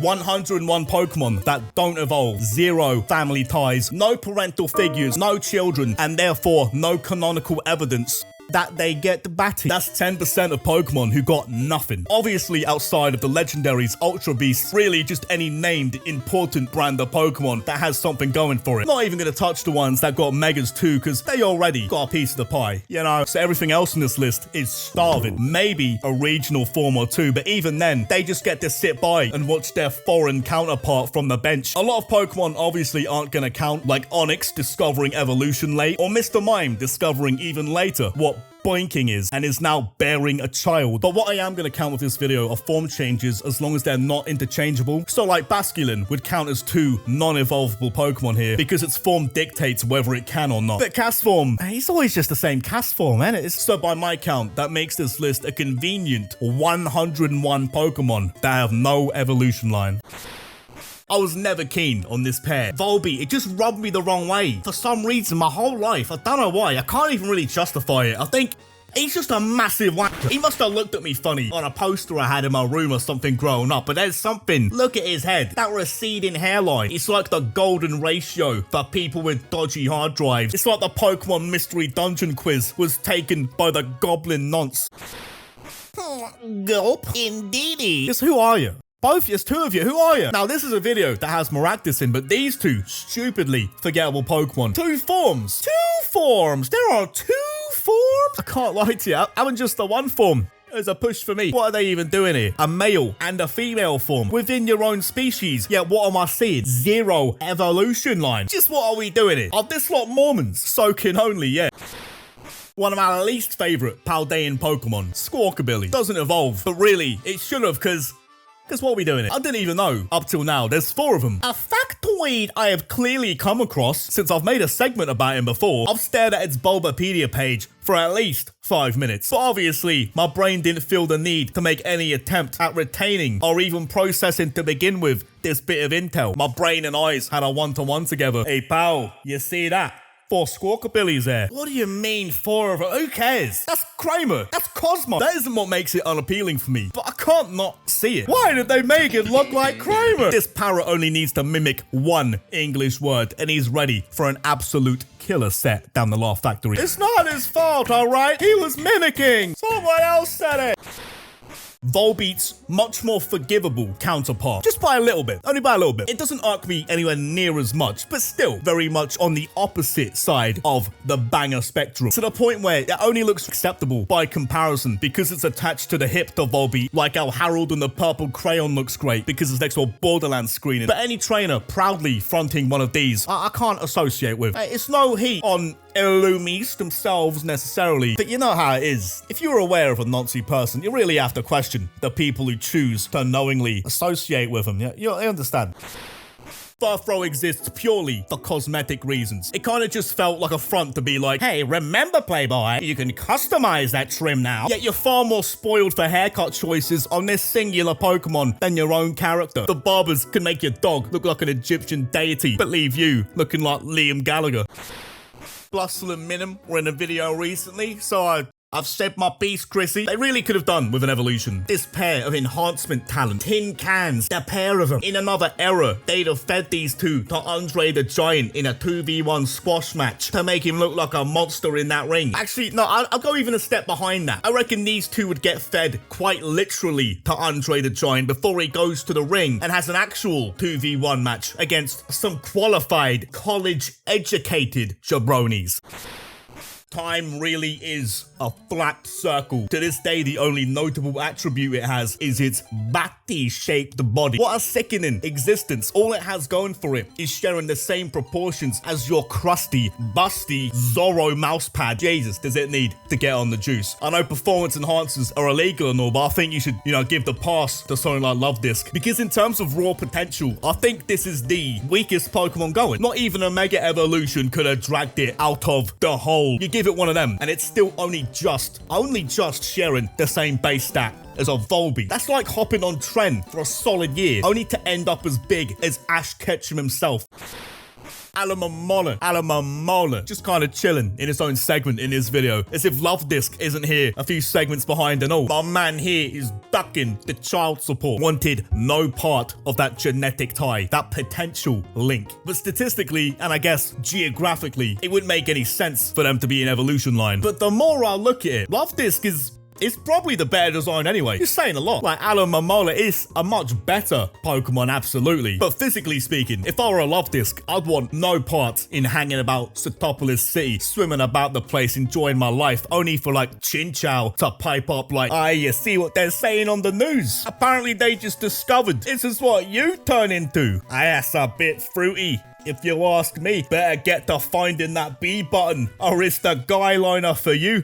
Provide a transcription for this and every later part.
101 Pokemon that don't evolve, 0 family ties, no parental figures, no children, and therefore no canonical evidence that they get batty. That's 10% of Pokemon who got nothing. Obviously, outside of the legendaries, Ultra Beasts, really just any named important brand of Pokemon that has something going for it. Not even gonna touch the ones that got Megas too, because they already got a piece of the pie, you know? So everything else on this list is starving. Maybe a regional form or two, but even then, they just get to sit by and watch their foreign counterpart from the bench. A lot of Pokemon obviously aren't gonna count, like Onyx discovering evolution late, or Mr. Mime discovering even later what boinking is and is now bearing a child. But what I am going to count with this video are form changes as long as they're not interchangeable. So like Basculin would count as 2 non-evolvable Pokemon here because its form dictates whether it can or not. But Castform, he's always just the same Castform, ain't it? So by my count, that makes this list a convenient 101 Pokemon that have no evolution line. I was never keen on this pair. Volbeat, it just rubbed me the wrong way. For some reason, my whole life, I don't know why, I can't even really justify it. I think he's just a massive wanker. He must have looked at me funny on a poster I had in my room or something growing up, but there's something. Look at his head. That receding hairline. It's like the golden ratio for people with dodgy hard drives. It's like the Pokemon Mystery Dungeon quiz was taken by the Goblin Nonce. Gulp. Indeedy. Just who are you? Both, there's 2 of you, who are you? Now this is a video that has Maractus in, but these 2 stupidly forgettable Pokemon. 2 forms! 2 forms! There are 2 forms? I can't lie to you, having just the 1 form is a push for me. What are they even doing here? A male and a female form within your own species. Yet what am I seeing? 0 evolution line. Just what are we doing here? Are this lot Mormons? Soaking only, yeah. One of my least favorite Paldean Pokemon, Squawkabilly. Doesn't evolve, but really, it should have, because what are we doing it? I didn't even know up till now. There's 4 of them. A factoid I have clearly come across since I've made a segment about him before. I've stared at its Bulbapedia page for at least 5 minutes. But obviously, my brain didn't feel the need to make any attempt at retaining or even processing to begin with this bit of intel. My brain and eyes had a one-to-one together. Hey pal, you see that? 4 Squawkabillies there. What do you mean 4 of them? Who cares? That's Kramer. That's Cosmo. That isn't what makes it unappealing for me. But I can't not see it. Why did they make it look like Kramer? This parrot only needs to mimic 1 English word and he's ready for an absolute killer set down the Laugh Factory. It's not his fault, alright? He was mimicking. Someone else said it. Volbeat's much more forgivable counterpart, just by a little bit, only by a little bit. It doesn't irk me anywhere near as much, but still very much on the opposite side of the banger spectrum, to the point where it only looks acceptable by comparison because it's attached to the hip to Volbeat, like how Harold and the Purple Crayon looks great because it's next to a Borderlands screening. But any trainer proudly fronting one of these, I can't associate with. It's no heat on Illumise themselves necessarily, but you know how it is. If you're aware of a Nazi person, you really have to question the people who choose to knowingly associate with them. Yeah, you understand. Furthrow exists purely for cosmetic reasons. It kind of just felt like a front to be like, hey, remember Playboy, you can customize that trim now. Yet you're far more spoiled for haircut choices on this singular Pokemon than your own character. The barbers can make your dog look like an Egyptian deity, but leave you looking like Liam Gallagher. Blustle and Minim were in a video recently, so I've said my piece, Chrissy. They really could have done with an evolution. This pair of enhancement talent, tin cans, the pair of them. In another era, they'd have fed these 2 to Andre the Giant in a 2v1 squash match to make him look like a monster in that ring. Actually, no, I'll go even a step behind that. I reckon these 2 would get fed quite literally to Andre the Giant before he goes to the ring and has an actual 2v1 match against some qualified, college-educated jabronis. Time really is a flat circle. To this day, the only notable attribute it has is its batty-shaped body. What a sickening existence. All it has going for it is sharing the same proportions as your crusty, busty Zorro mousepad. Jesus, does it need to get on the juice? I know performance enhancers are illegal and all, but I think you should, give the pass to something like Love Disc. Because in terms of raw potential, I think this is the weakest Pokemon going. Not even a Mega Evolution could have dragged it out of the hole. You give it one of them, and it's still only just sharing the same base stat as a Volbeat. That's like hopping on trend for a solid year, only to end up as big as Ash Ketchum himself. Alamamola, just kind of chilling in its own segment in this video, as if Luvdisc isn't here a few segments behind and all. My man here is ducking the child support. Wanted no part of that genetic tie, that potential link. But statistically, and I guess geographically, it wouldn't make any sense for them to be an evolution line. But the more I look at it, Luvdisc is it's probably the better design anyway. You're saying a lot. Like, Alomomola is a much better Pokemon, absolutely. But physically speaking, if I were a Luvdisc, I'd want no part in hanging about Setopolis City, swimming about the place, enjoying my life, only for like Chinchou to pipe up like, you see what they're saying on the news? Apparently they just discovered this is what you turn into. That's a bit fruity. If you ask me, better get to finding that B button, or it's the guy liner for you.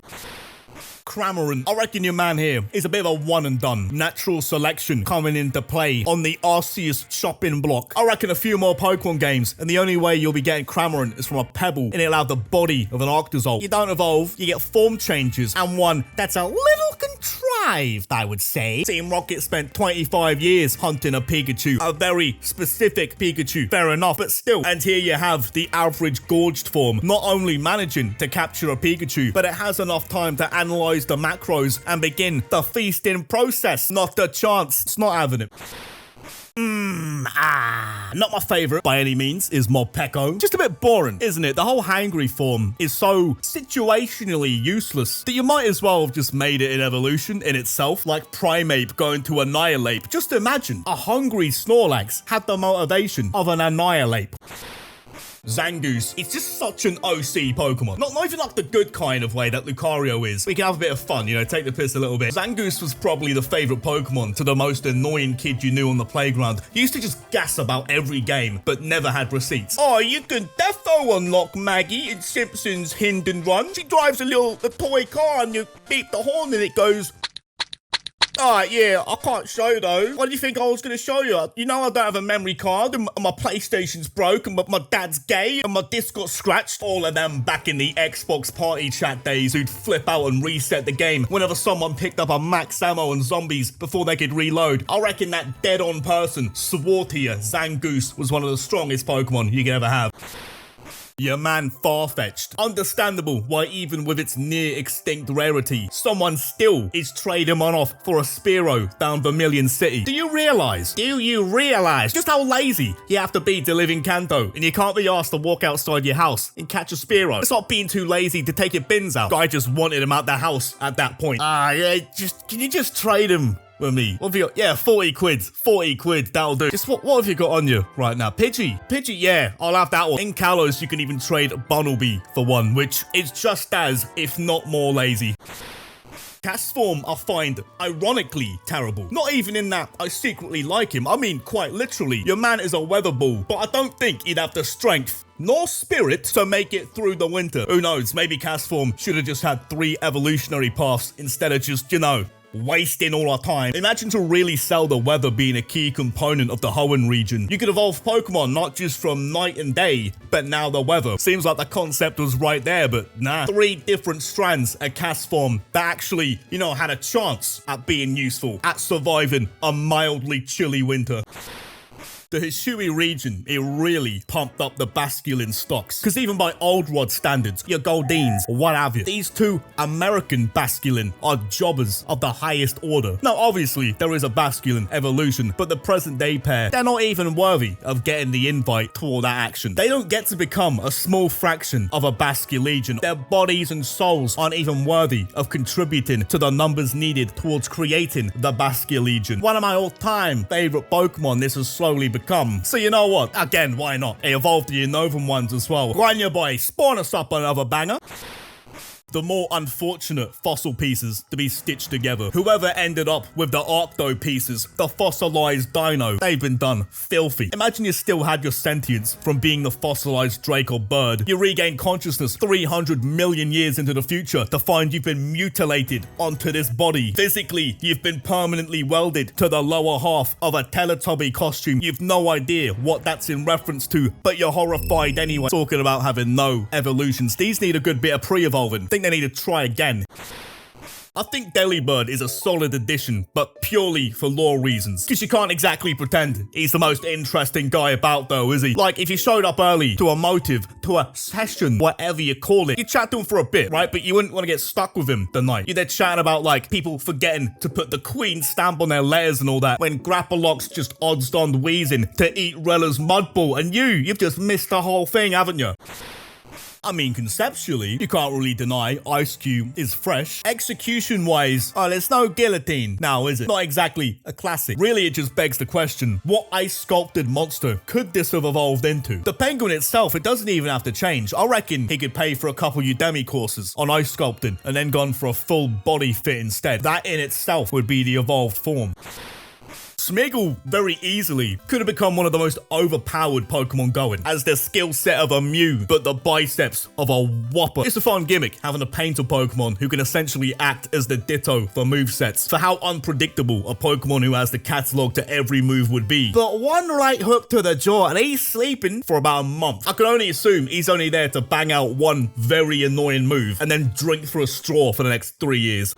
Cramorant. I reckon your man here is a bit of a one and done. Natural selection coming into play on the Arceus shopping block. I reckon a few more Pokemon games, and the only way you'll be getting Cramorant is from a Pebble, and it'll have the body of an Octazole. You don't evolve, you get form changes, and one that's a little contrived, I would say. Team Rocket spent 25 years hunting a Pikachu, a very specific Pikachu, fair enough, but still. And here you have the average gorged form, not only managing to capture a Pikachu, but it has enough time to analyze the macros and begin the feasting process. Not a chance. It's not having it. Not my favorite by any means is Morpeko. Just a bit boring, isn't it? The whole hangry form is so situationally useless that you might as well have just made it an evolution in itself, like Primeape going to Annihilape. Just imagine a hungry Snorlax had the motivation of an Annihilape. Zangoose. It's just such an OC Pokemon. Not even like the good kind of way that Lucario is. We can have a bit of fun, you know, take the piss a little bit. Zangoose was probably the favorite Pokemon to the most annoying kid you knew on the playground. He used to just gas about every game, but never had receipts. Oh, you can defo unlock Maggie in Simpsons Hind and Run. She drives a toy car and you beep the horn and it goes... Alright, yeah, I can't show though. What do you think I was going to show you? You know I don't have a memory card and my PlayStation's broke and my dad's gay and my disc got scratched. All of them back in the Xbox party chat days who'd flip out and reset the game whenever someone picked up a max ammo and zombies before they could reload. I reckon that dead-on person swore to you Zangoose was one of the strongest Pokemon you could ever have. Your man Farfetch'd. Understandable why even with its near extinct rarity, someone still is trading one off for a Spearow down Vermilion City. Do you realize just how lazy you have to be to live in Kanto and you can't be asked to walk outside your house and catch a Spearow? It's not being too lazy to take your bins out. Guy just wanted him out the house at that point. Yeah, can you just trade him with me? What have you got? Yeah, 40 quid. 40 quid, that'll do. Just what have you got on you right now? Pidgey, yeah, I'll have that one. In Kalos, you can even trade Bunnelby for one, which is just as, if not more lazy. Castform I find ironically terrible. Not even in that I secretly like him. I mean, quite literally, your man is a weather ball, but I don't think he'd have the strength nor spirit to make it through the winter. Who knows, maybe Castform should have just had 3 evolutionary paths instead of just, you know, wasting all our time. Imagine to really sell the weather being a key component of the Hoenn region. You could evolve Pokemon not just from night and day, but now the weather. Seems like the concept was right there, but nah. 3 different strands at Castform that actually, you know, had a chance at being useful, at surviving a mildly chilly winter. The Hisui region, it really pumped up the Basculin stocks. Because even by old rod standards, your Goldines, what have you, these 2 American Basculin are jobbers of the highest order. Now, obviously, there is a Basculin evolution, but the present day pair, they're not even worthy of getting the invite to all that action. They don't get to become a small fraction of a Basculegion. Their bodies and souls aren't even worthy of contributing to the numbers needed towards creating the Basculegion. One of my all-time favorite Pokemon this has slowly become. So you know what? Again, why not? It evolved the Unnovan ones as well. Go on, your boy, spawn us up another banger. The more unfortunate fossil pieces to be stitched together. Whoever ended up with the Arcto pieces, the fossilized dino, they've been done filthy. Imagine you still had your sentience from being the fossilized drake or bird. You regain consciousness 300 million years into the future to find you've been mutilated onto this body. Physically, you've been permanently welded to the lower half of a Teletubby costume. You've no idea what that's in reference to, but you're horrified anyway. Talking about having no evolutions. These need a good bit of pre-evolving. They need to try again. I think Delibird is a solid addition, but purely for lore reasons. Because you can't exactly pretend he's the most interesting guy about though, is he? Like, if you showed up early to a motive, to a session, whatever you call it, you chat to him for a bit, right? But you wouldn't want to get stuck with him the night. You're there chatting about, like, people forgetting to put the Queen stamp on their letters and all that, when Grappalock's just odds-on wheezing to eat Rella's mudball, and you've just missed the whole thing, haven't you? I mean, conceptually, you can't really deny Ice Cube is fresh. Execution-wise, there's no guillotine now, is it? Not exactly a classic. Really, it just begs the question, what ice-sculpted monster could this have evolved into? The penguin itself, it doesn't even have to change. I reckon he could pay for a couple Udemy courses on ice sculpting and then gone for a full body fit instead. That in itself would be the evolved form. Smeagol very easily could have become one of the most overpowered Pokemon going, as the skill set of a Mew, but the biceps of a Whopper. It's a fun gimmick, having a painter Pokemon who can essentially act as the Ditto for movesets, for how unpredictable a Pokemon who has the catalog to every move would be. But one right hook to the jaw, and he's sleeping for about a month. I can only assume he's only there to bang out one very annoying move, and then drink through a straw for the next 3 years.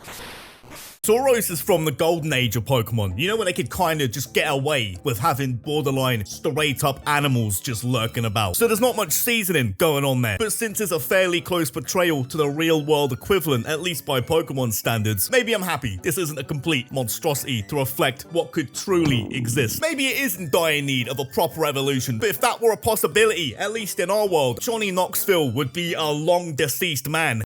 Tauros is from the golden age of Pokemon. You know, when they could kind of just get away with having borderline straight up animals just lurking about. So there's not much seasoning going on there. But since it's a fairly close portrayal to the real world equivalent, at least by Pokemon standards, maybe I'm happy this isn't a complete monstrosity to reflect what could truly exist. Maybe it is in dire need of a proper evolution, but if that were a possibility, at least in our world, Johnny Knoxville would be a long deceased man.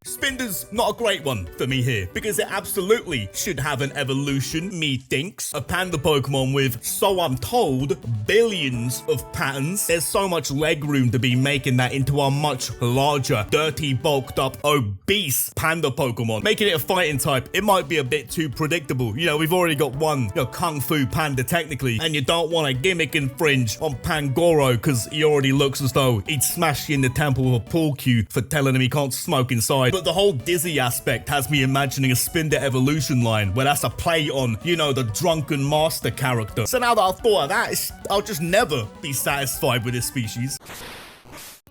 Spinder's not a great one for me here, because it absolutely should have an evolution, methinks. A panda Pokemon with, so I'm told, billions of patterns. There's so much leg room to be making that into a much larger, dirty, bulked up, obese panda Pokemon. Making it a fighting type, it might be a bit too predictable. You know, we've already got one, Kung Fu Panda technically, and you don't want a gimmick infringe on Pangoro because he already looks as though he'd smash you in the temple with a pool cue for telling him he can't smoke inside. But the whole Dizzy aspect has me imagining a Spinder evolution line where that's a play on, the drunken master character. So now that I've thought of that, I'll just never be satisfied with this species.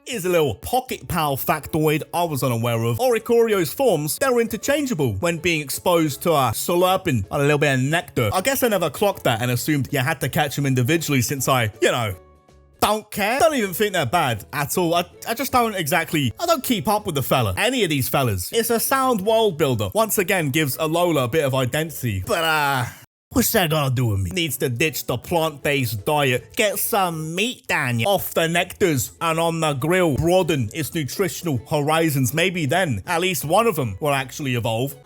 Here's a little pocket pal factoid I was unaware of. Oricorio's forms, they're interchangeable when being exposed to slurping on a little bit of nectar. I guess I never clocked that and assumed you had to catch them individually since I, don't care. Don't even think they're bad at all. I just don't keep up with the fella. Any of these fellas. It's a sound world builder. Once again gives Alola a bit of identity. But what's that gonna do with me? Needs to ditch the plant-based diet, get some meat down off the nectars and on the grill, broaden its nutritional horizons. Maybe then at least one of them will actually evolve.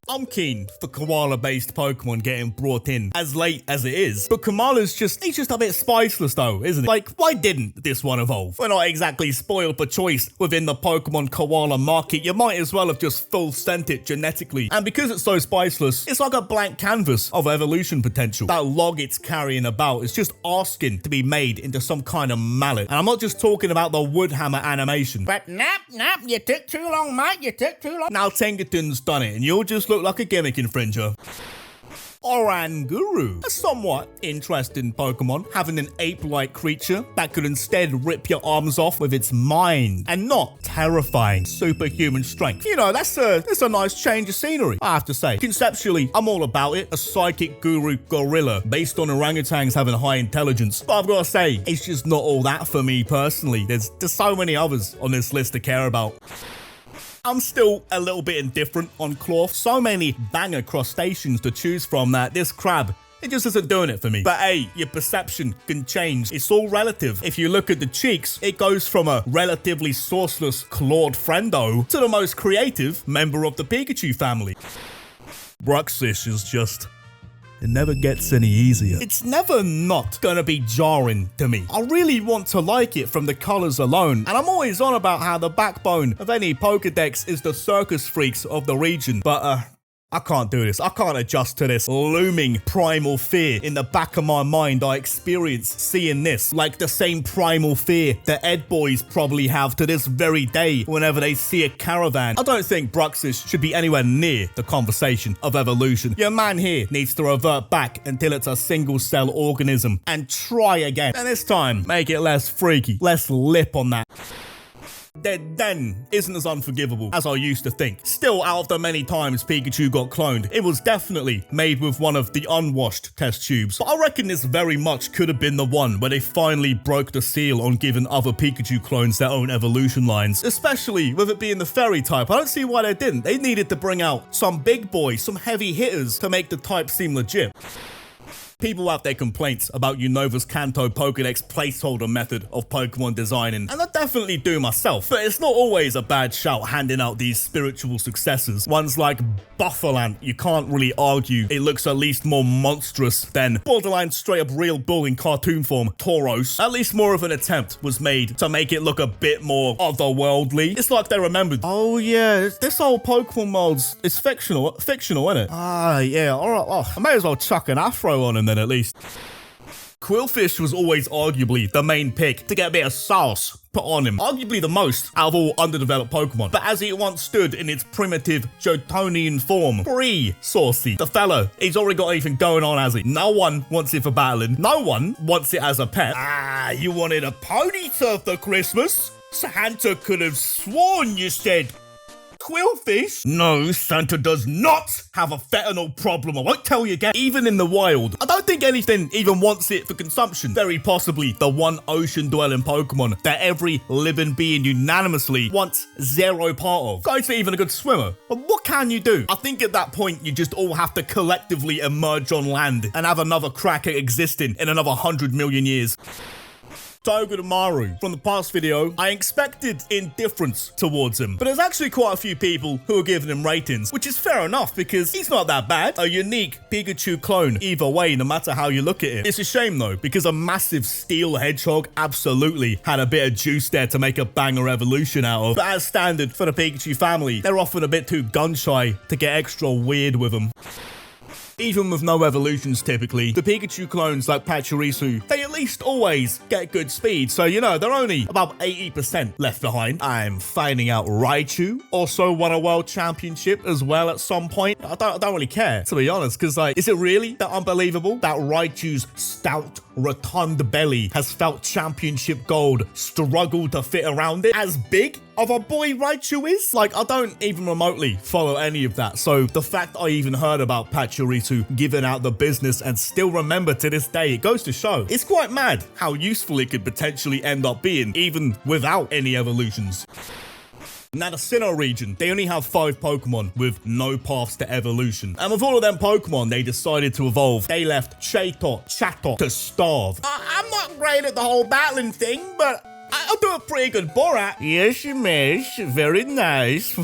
I'm keen for koala-based Pokemon getting brought in as late as it is, but Kamala's he's just a bit spiceless though, isn't it? Like, why didn't this one evolve? We're not exactly spoiled for choice within the Pokemon koala market. You might as well have just full sent it genetically. And because it's so spiceless, it's like a blank canvas of evolution potential. That log it's carrying about is just asking to be made into some kind of mallet. And I'm not just talking about the Woodhammer animation. But nap, you took too long, mate, you took too long. Now Tengaton's done it, and you'll just look like a gimmick infringer. Oranguru, a somewhat interesting Pokemon, having an ape-like creature that could instead rip your arms off with its mind, and not terrifying superhuman strength. That's a nice change of scenery, I have to say. Conceptually, I'm all about it. A psychic guru gorilla based on orangutans having high intelligence. But I've got to say, it's just not all that for me personally. There's so many others on this list to care about. I'm still a little bit indifferent on Cloth. So many banger crustaceans to choose from that this crab, it just isn't doing it for me. But hey, your perception can change. It's all relative. If you look at the cheeks, it goes from a relatively sourceless Claude Friendo to the most creative member of the Pikachu family. Bruxish is just... it never gets any easier. It's never not gonna be jarring to me. I really want to like it from the colors alone, and I'm always on about how the backbone of any Pokedex is the circus freaks of the region, but I can't do this. I can't adjust to this looming primal fear in the back of my mind. I experience seeing this like the same primal fear that Ed boys probably have to this very day whenever they see a caravan. I don't think Bruxish should be anywhere near the conversation of evolution. Your man here needs to revert back until it's a single cell organism and try again. And this time, make it less freaky, less lip on that. their den isn't as unforgivable as I used to think. Still, out of the many times Pikachu got cloned, it was definitely made with one of the unwashed test tubes. But I reckon this very much could have been the one where they finally broke the seal on giving other Pikachu clones their own evolution lines, especially with it being the fairy type. I don't see why they didn't. They needed to bring out some big boys, some heavy hitters to make the type seem legit. People have their complaints about Unova's Kanto Pokedex placeholder method of Pokemon designing, and I definitely do myself, but it's not always a bad shout handing out these spiritual successors. Ones like Buffalant, you can't really argue it looks at least more monstrous than borderline straight up real bull in cartoon form, Tauros. At least more of an attempt was made to make it look a bit more otherworldly. It's like they remembered, oh yeah, this whole Pokemon mold's it's fictional, isn't it? Ah, yeah, alright, oh, I may as well chuck an afro on him then at least. Qwilfish was always arguably the main pick to get a bit of sauce put on him, arguably the most out of all underdeveloped Pokemon. But as it once stood in its primitive Jotonian form, pre-saucy, the fella, he's already got anything going on, has he? No one wants it for battling. No one wants it as a pet. Ah, you wanted a Ponyta for Christmas? Santa could have sworn you said Qwilfish? No, Santa does not have a fentanyl problem. I won't tell you again. Even in the wild, I don't think anything even wants it for consumption. Very possibly the one ocean-dwelling Pokemon that every living being unanimously wants zero part of. Guy's not even a good swimmer. But what can you do? I think at that point, you just all have to collectively emerge on land and have another crack at existing in another 100 million years. Togedemaru. From the past video, I expected indifference towards him, but there's actually quite a few people who are giving him ratings, which is fair enough because he's not that bad. A unique Pikachu clone either way, no matter how you look at it. It's a shame though, because a massive steel hedgehog absolutely had a bit of juice there to make a banger evolution out of. But as standard for the Pikachu family, they're often a bit too gun-shy to get extra weird with them. Even with no evolutions typically, the Pikachu clones like Pachirisu, they at least always get good speed, so you know, they're only about 80% left behind. I'm finding out Raichu also won a world championship as well at some point. I don't really care, to be honest, because like, is it really that unbelievable that Raichu's stout, rotund belly has felt championship gold struggle to fit around it? As big of a boy Raichu is? Like, I don't even remotely follow any of that, so the fact I even heard about Pachirisu giving out the business and still remember to this day, it goes to show it's quite mad how useful it could potentially end up being even without any evolutions. Now, the Sinnoh region, they only have 5 Pokemon with no paths to evolution. And with all of them Pokemon they decided to evolve, they left Chatot to starve. I'm not great at the whole battling thing, but I'll do a pretty good Borat. Yes, miss. Very nice.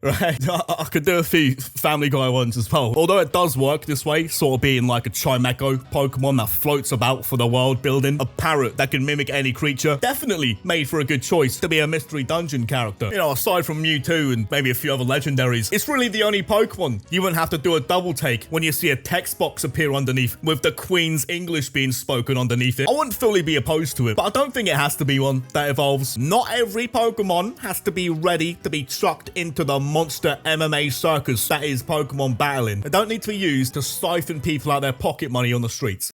Right, I could do a few Family Guy ones as well. Although it does work this way, sort of being like a Chimecho Pokemon that floats about for the world building. A parrot that can mimic any creature. Definitely made for a good choice to be a mystery dungeon character. You know, aside from Mewtwo and maybe a few other legendaries, it's really the only Pokemon you wouldn't have to do a double take when you see a text box appear underneath with the Queen's English being spoken underneath it. I wouldn't fully be opposed to it, but I don't think it has to be one that evolves. Not every Pokemon has to be ready to be chucked into the monster MMA circus that is Pokemon battling. They don't need to be used to siphon people out their pocket money on the streets.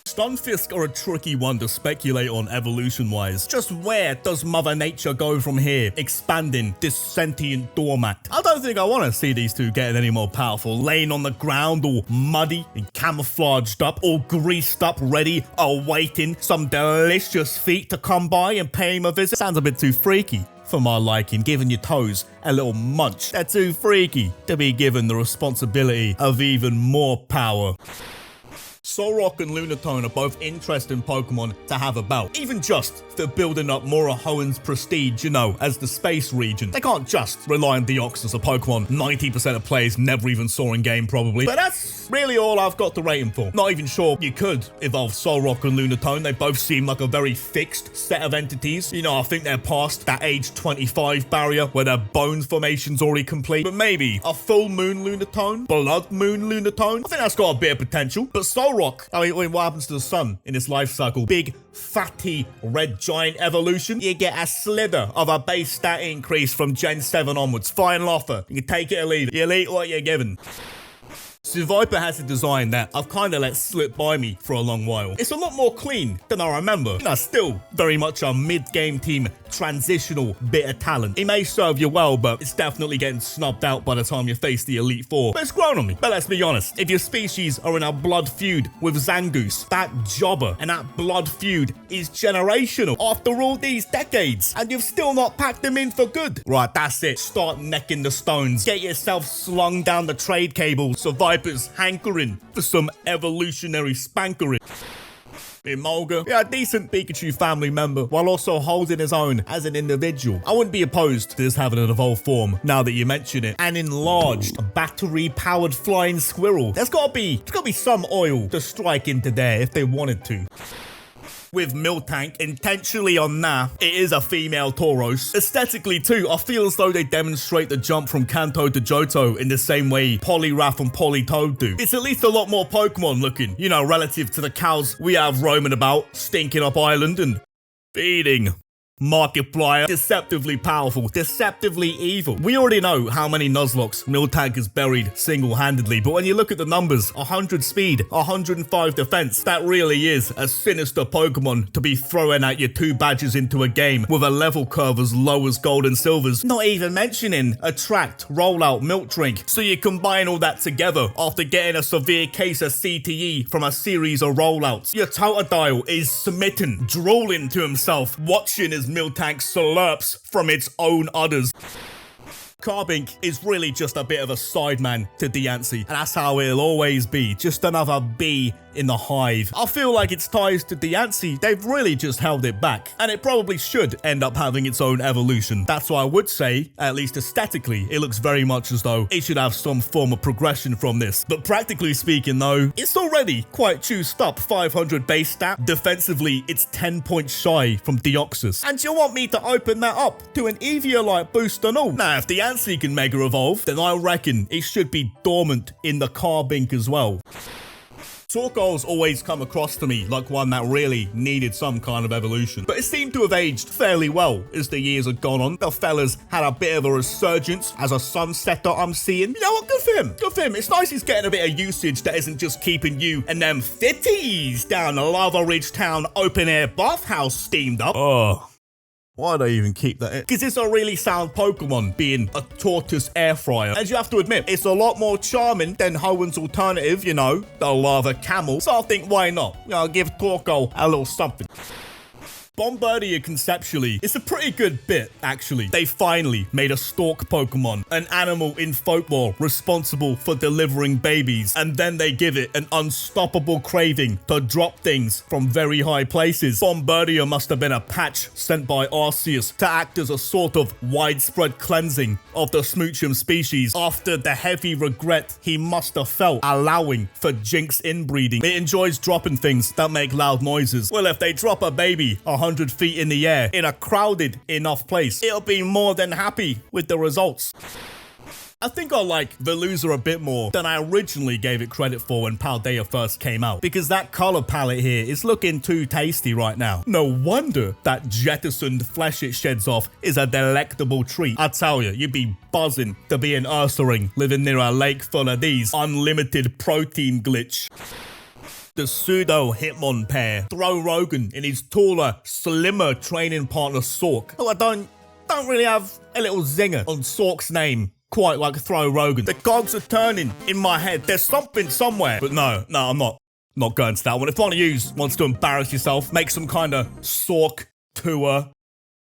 Stunfisk are a tricky one to speculate on evolution-wise. Just where does Mother Nature go from here, expanding this sentient doormat? I don't think I want to see these two getting any more powerful, laying on the ground all muddy and camouflaged up, all greased up, ready, awaiting some delicious feet to come by and pay him a visit. Sounds a bit too freaky for my liking, giving your toes a little munch. They're too freaky to be given the responsibility of even more power. Solrock and Lunatone are both interesting Pokemon to have about, even just for building up Mora Hoen's prestige, you know, as the space region. They can't just rely on Deoxys, a Pokemon 90% of players never even saw in game probably. But that's really all I've got to rate him for. Not even sure you could evolve Solrock and Lunatone. They both seem like a very fixed set of entities. You know, I think they're past that age 25 barrier where their bone formation's already complete. But maybe a full moon Lunatone, blood moon Lunatone, I think that's got a bit of potential. But Solrock, I mean, what happens to the sun in its life cycle? Big, fatty, red giant evolution. You get a slither of a base stat increase from Gen 7 onwards. Final offer. You can take it or leave it. You'll eat what you're given. So Viper has a design that I've kind of let slip by me for a long while. It's a lot more clean than I remember. Still very much a mid-game team transitional bit of talent. It may serve you well, but it's definitely getting snubbed out by the time you face the Elite Four. But it's grown on me. But let's be honest, if your species are in a blood feud with Zangoose, that jobber and that blood feud is generational after all these decades, and you've still not packed them in for good. Right, that's it. Start necking the stones. Get yourself slung down the trade cable so Viper's hankering for some evolutionary spankering. Emolga, yeah, a decent Pikachu family member, while also holding his own as an individual. I wouldn't be opposed to this having an evolved form, now that you mention it. An enlarged, battery-powered flying squirrel. There's gotta be some oil to strike into there if they wanted to. With Miltank intentionally on Nah, it is a female Tauros. Aesthetically too, I feel as though they demonstrate the jump from Kanto to Johto in the same way Poliwrath and Politoed do. It's at least a lot more Pokemon looking, you know, relative to the cows we have roaming about, stinking up Island and feeding. Markiplier, deceptively powerful, deceptively evil. We already know how many Nuzlocke Miltank has buried single-handedly, but when you look at the numbers, 100 speed, 105 defense, that really is a sinister Pokemon to be throwing at your 2 badges into a game with a level curve as low as gold and silvers. Not even mentioning Attract, Rollout, Milk Drink. So you combine all that together after getting a severe case of CTE from a series of rollouts. Your Totodile is smitten, drooling to himself, watching his Miltank slurps from its own udders. Carbink is really just a bit of a sideman to Diancie, and that's how it'll always be, just another bee in the hive. I feel like its ties to Diancie, they've really just held it back, and it probably should end up having its own evolution. That's why I would say, at least aesthetically, it looks very much as though it should have some form of progression from this. But practically speaking though, it's already quite juiced up, 500 base stat. Defensively, it's 10 points shy from Deoxys. And you want me to open that up to an Eviolite boost and all? Now, if Diancie can Mega Evolve, then I reckon it should be dormant in the Carbink as well. Torkoal's always come across to me like one that really needed some kind of evolution, but it seemed to have aged fairly well as the years had gone on. The fella's had a bit of a resurgence as a sunsetter I'm seeing. You know what, good for him, good for him. It's nice he's getting a bit of usage that isn't just keeping you and them fitties down the Lava Ridge Town open air bathhouse steamed up. Oh. Why do I even keep that in? Because it's a really sound Pokemon being a tortoise air fryer. And you have to admit, it's a lot more charming than Hoenn's alternative, you know, the lava camel. So I think, why not? I'll give Torkoal a little something. Bombirdier conceptually, it's a pretty good bit, actually. They finally made a stork Pokemon, an animal in folklore responsible for delivering babies, and then they give it an unstoppable craving to drop things from very high places. Bombirdier must have been a patch sent by Arceus to act as a sort of widespread cleansing of the Smoochum species after the heavy regret he must have felt allowing for Jinx inbreeding. It enjoys dropping things that make loud noises. Well, if they drop a baby 100 feet in the air in a crowded enough place, it'll be more than happy with the results. I think I like Veluza a bit more than I originally gave it credit for when Paldea first came out, because that color palette here is looking too tasty right now. No wonder that jettisoned flesh it sheds off is a delectable treat. I tell you, you'd be buzzing to be an Ursaring living near a lake full of these unlimited protein glitch. The pseudo Hitmon pair throw Rogan in his taller, slimmer training partner Sork. Oh, I don't really have a little zinger on Sork's name quite like Throw Rogan. The cogs are turning in my head. There's something somewhere. But no, I'm not going to that one. If one of you wants to embarrass yourself, make some kind of Sork tour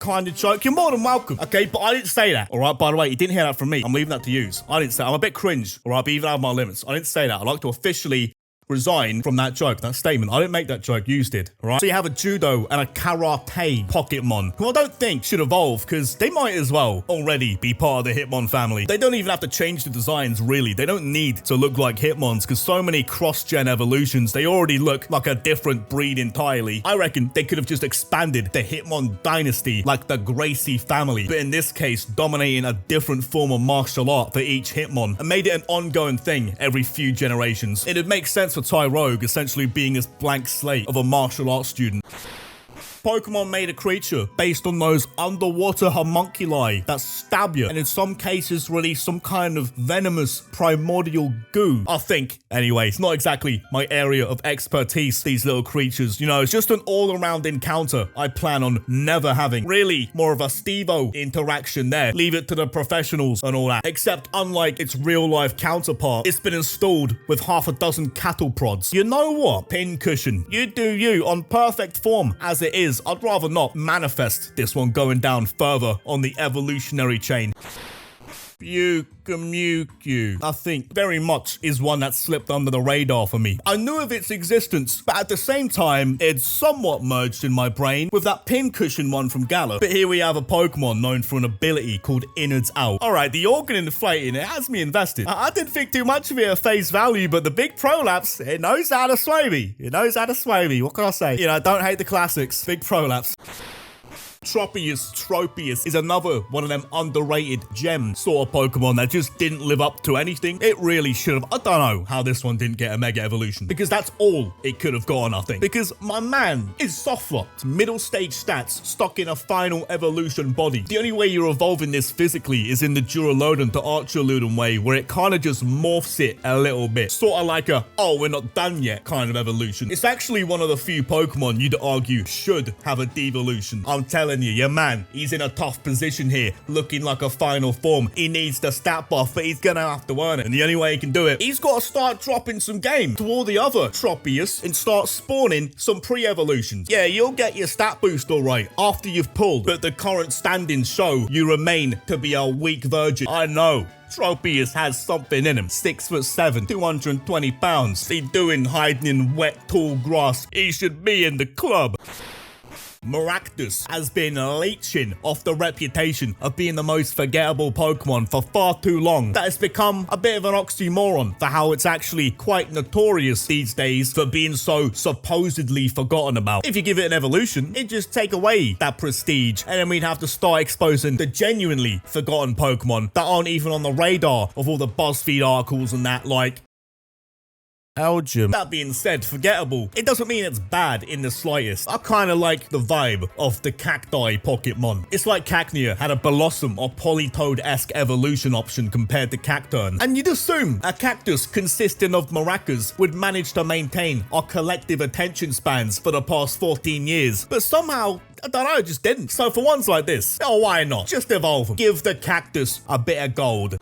kind of joke, you're more than welcome, okay? But I didn't say that, all right? By the way, you didn't hear that from me. I'm leaving that to you. I didn't say I'm a bit cringe, all right? But even out of my limits, I didn't say that. I'd like to officially resign from that joke, that statement. I didn't make that joke, you did, alright? So you have a Judo and a Karate Pocketmon, who I don't think should evolve, because they might as well already be part of the Hitmon family. They don't even have to change the designs, really. They don't need to look like Hitmons, because so many cross-gen evolutions, they already look like a different breed entirely. I reckon they could have just expanded the Hitmon dynasty like the Gracie family, but in this case, dominating a different form of martial art for each Hitmon, and made it an ongoing thing every few generations. It'd make sense for Tyrogue essentially being this blank slate of a martial arts student. Pokemon made a creature based on those underwater homunculi that stab you and in some cases release some kind of venomous primordial goo. I think. Anyway, it's not exactly my area of expertise, these little creatures. You know, it's just an all-around encounter I plan on never having. Really, more of a Steve-O interaction there. Leave it to the professionals and all that. Except, unlike its real-life counterpart, it's been installed with half a dozen cattle prods. You know what? Pincushion. You do you on perfect form as it is. I'd rather not manifest this one going down further on the evolutionary chain. Mewtwo, I think, very much is one that slipped under the radar for me. I knew of its existence, but at the same time, it's somewhat merged in my brain with that Pincushion one from Galar. But here we have a Pokemon known for an ability called Innards Out. Alright, the organ inflating, it has me invested. I didn't think too much of it at face value, but the big prolapse, it knows how to sway me. It knows how to sway me. What can I say? You know, don't hate the classics. Big prolapse. Tropius is another one of them underrated gem sort of Pokemon that just didn't live up to anything it really should have. I don't know how this one didn't get a Mega Evolution, because that's all it could have gotten, I think. Because my man is soft locked, middle stage stats stuck in a final evolution body. The only way you're evolving this physically is in the Duraludon to Archaludon way, where it kind of just morphs it a little bit. Sort of like a, oh, we're not done yet kind of evolution. It's actually one of the few Pokemon you'd argue should have a devolution. I'm telling you, your man, he's in a tough position here, looking like a final form. He needs the stat buff, but he's gonna have to earn it. And the only way he can do it, he's got to start dropping some game to all the other Tropius and start spawning some pre-evolutions. Yeah, you'll get your stat boost alright after you've pulled, but the current standings show you remain to be a weak virgin. I know. Tropius has something in him. 6'7", 220 pounds. He doing hiding in wet, tall grass. He should be in the club. Maractus has been leeching off the reputation of being the most forgettable Pokemon for far too long that it's become a bit of an oxymoron for how it's actually quite notorious these days for being so supposedly forgotten about. If you give it an evolution, it'd just take away that prestige, and then we'd have to start exposing the genuinely forgotten Pokemon that aren't even on the radar of all the BuzzFeed articles and that, like Algem. That being said, forgettable, it doesn't mean it's bad in the slightest. I kind of like the vibe of the Cacti Pokemon. It's like Cacnea had a Blossom or Politoed-esque evolution option compared to Cacturne. And you'd assume a cactus consisting of maracas would manage to maintain our collective attention spans for the past 14 years. But somehow, I don't know, it just didn't. So for ones like this, oh, why not? Just evolve them. Give the cactus a bit of gold.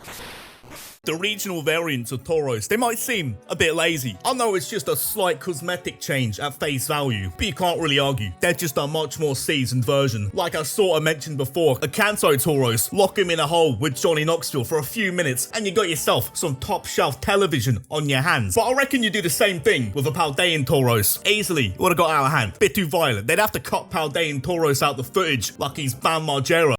The regional variants of Tauros, they might seem a bit lazy. I know it's just a slight cosmetic change at face value, but you can't really argue. They're just a much more seasoned version. Like I sort of mentioned before, a Kanto Tauros, lock him in a hole with Johnny Knoxville for a few minutes, and you got yourself some top shelf television on your hands. But I reckon you do the same thing with a Paldean Tauros. Easily would have got out of hand. Bit too violent. They'd have to cut Paldean Tauros out the footage like he's Bam Margera.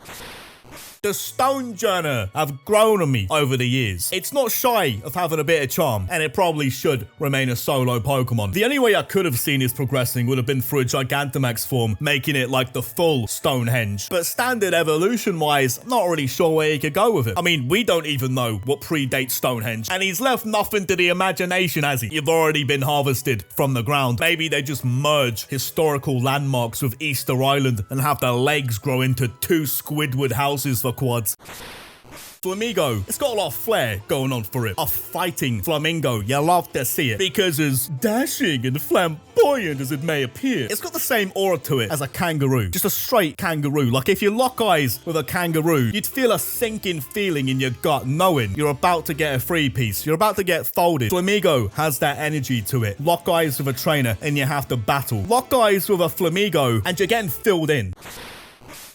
The Stonejourner have grown on me over the years. It's not shy of having a bit of charm, and it probably should remain a solo Pokemon. The only way I could have seen this progressing would have been through a Gigantamax form, making it like the full Stonehenge. But standard evolution-wise, not really sure where he could go with it. I mean, we don't even know what predates Stonehenge, and he's left nothing to the imagination, has he? You've already been harvested from the ground. Maybe they just merge historical landmarks with Easter Island and have the legs grow into 2 Squidward houses for quads. Flamigo, it's got a lot of flair going on for it. A fighting flamingo, you love to see it, because as dashing and flamboyant as it may appear, it's got the same aura to it as a kangaroo. Just a straight kangaroo. Like if you lock eyes with a kangaroo, you'd feel a sinking feeling in your gut knowing you're about to get a free piece. You're about to get folded. Flamigo has that energy to it. Lock eyes with a trainer and you have to battle. Lock eyes with a Flamigo and you're getting filled in.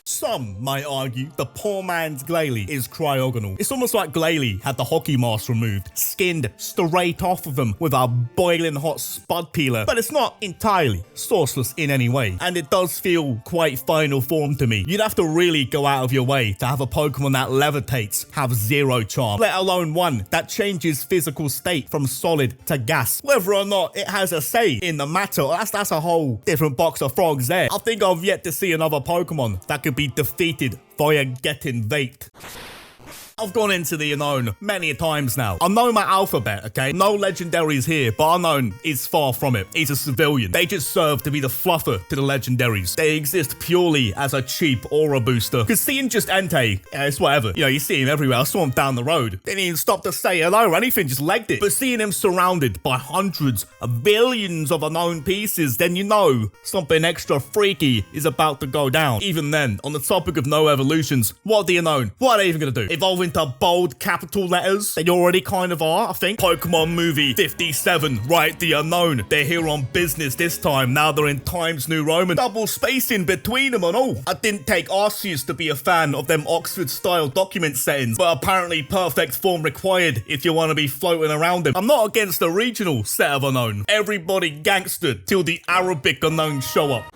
Some might argue the poor man's Glalie is cryogonal. It's almost like Glalie had the hockey mask removed, skinned straight off of him with a boiling hot spud peeler, but it's not entirely sourceless in any way, and it does feel quite final form to me. You'd have to really go out of your way to have a Pokemon that levitates have 0 charm, let alone one that changes physical state from solid to gas. Whether or not it has a say in the matter, that's a whole different box of frogs there. I think I've yet to see another Pokemon that could be defeated via getting vaped. I've gone into the Unknown many times now. I know my alphabet, okay? No legendaries here, but Unknown is far from it. He's a civilian. They just serve to be the fluffer to the legendaries. They exist purely as a cheap aura booster. Because seeing just Entei, it's whatever. You know, you see him everywhere. I saw him down the road. Didn't even stop to say hello or anything, just legged it. But seeing him surrounded by hundreds of billions of unknown pieces, then you know something extra freaky is about to go down. Even then, on the topic of no evolutions, what are the Unknown? What are they even gonna do? Evolve into bold capital letters? They already kind of are, I think. Pokemon movie 57, right, the Unknown. They're here on business this time. Now they're in Times New Roman. Double spacing between them and all. I didn't take Arceus to be a fan of them Oxford-style document settings, but apparently perfect form required if you want to be floating around them. I'm not against the regional set of Unknown. Everybody gangster till the Arabic Unknown show up.